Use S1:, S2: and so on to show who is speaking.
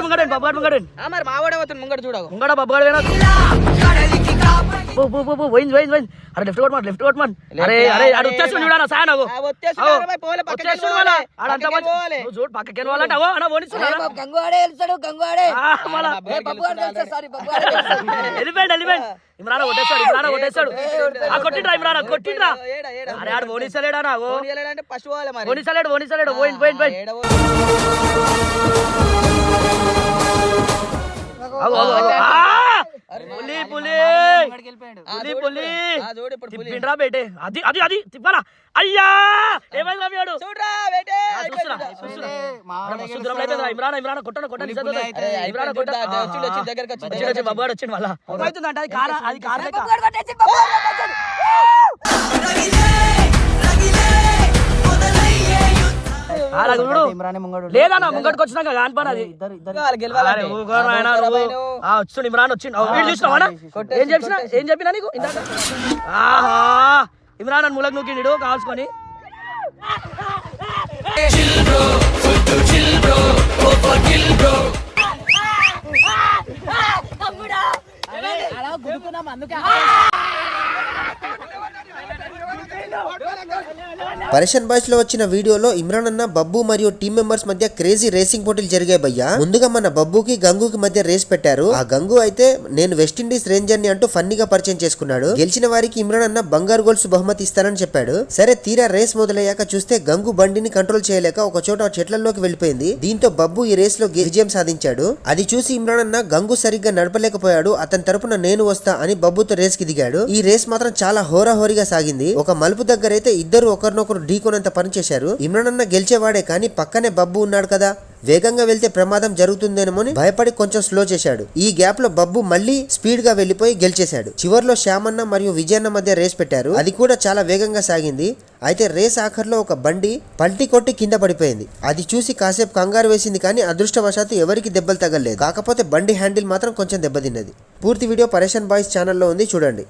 S1: ముంగడు
S2: మరి మావాడే పోతుంది ముంగడు చూడకు
S1: ముంగడ బబ్బగాడు అరే లెఫ్ట్ కొట్టమని అరే ఆడు వచ్చేస్తుంది చూడాలా సాయన చూడు పక్కకి వాళ్ళంటే అవో అన్న ఓడిస్తున్నాడు వెళ్ళిపోయాడు ఇమ్రాన్ కొట్టేస్తాడు కొట్టిండ్రా ఇమ్రాన్ కొట్టిండ్రా అరే ఆడు ఓడిస్తలేడా నాకు ఓడిస్తలేడు పోయింది తిప్పిండ్రా బేటే అది తిప్పాలా అయ్యా ఏమైంది ఇమ్రాన్ కొట్టను బాబు వచ్చింది మళ్ళా ఏమైతుందంట అది కారు లేదన్నా ముంగడికి వచ్చినాక కానిపని అది వచ్చిండు ఇమ్రాన్ వచ్చిండు వీళ్ళు చూసినావా ఏం చెప్పినా నీకు ఇందాక ఆహా ఇమ్రాన్ అని మూలకు నూకిండు కాల్చుకొని
S3: పరేషన్ బాయ్స్ లో వచ్చిన వీడియోలో ఇమ్రాన్ అన్న బబ్బు మరియు టీం మెంబర్స్ మధ్య క్రేజీ రేసింగ్ పోటీలు జరిగాయి భయ్యా. ముందుగా మన బబ్బుకి గంగుకి మధ్య రేస్ పెట్టారు. ఆ గంగు అయితే నేను వెస్టిండీస్ రేంజర్ ని అంటూ ఫన్నీగా పరిచయం చేసుకున్నాడు. గెలిచిన వారికి ఇమ్రాన్ అన్న బంగారు గోల్స్ బహుమతి ఇస్తానని చెప్పాడు. సరే తీరా రేస్ మొదలయ్యాక చూస్తే గంగు బండిని కంట్రోల్ చేయలేక ఒక చోట చెట్లలోకి వెళ్లిపోయింది. దీంతో బబ్బు ఈ రేస్ లో విజయం సాధించాడు. అది చూసి ఇమ్రాన్ అన్న గంగు సరిగ్గా నడపలేకపోయాడు, అతని తరపున నేను వస్తా అని బబ్బుతో రేస్ కి దిగాడు. ఈ రేస్ మాత్రం చాలా హోరాహోరీగా సాగింది. ఒక మలుపు దగ్గర అయితే ఇద్దరు ఒకరినొకరు ఢీకొనంత పని చేశారు. ఇమ్రాన్ అన్న గెలిచేవాడే కానీ పక్కనే బబ్బు ఉన్నాడు కదా, వేగంగా వెళ్తే ప్రమాదం జరుగుతుందేమోని భయపడి కొంచెం స్లో చేశాడు. ఈ గ్యాప్ లో బబ్బు మళ్ళీ స్పీడ్ గా వెళ్లిపోయి గెలిచేశాడు. చివర్లో శ్యామన్న మరియు విజయన్న మధ్య రేస్ పెట్టారు. అది కూడా చాలా వేగంగా సాగింది. అయితే రేస్ ఆఖర్లో ఒక బండి పల్టీ కొట్టి కింద పడిపోయింది. అది చూసి కాసేపు కంగారు వేసింది కానీ అదృష్టవశాత్తు ఎవరికి దెబ్బలు తగలేదు. కాకపోతే బండి హ్యాండిల్ మాత్రం కొంచెం దెబ్బతిన్నది. పూర్తి వీడియో పరేషన్ బాయ్స్ ఛానల్లో ఉంది, చూడండి.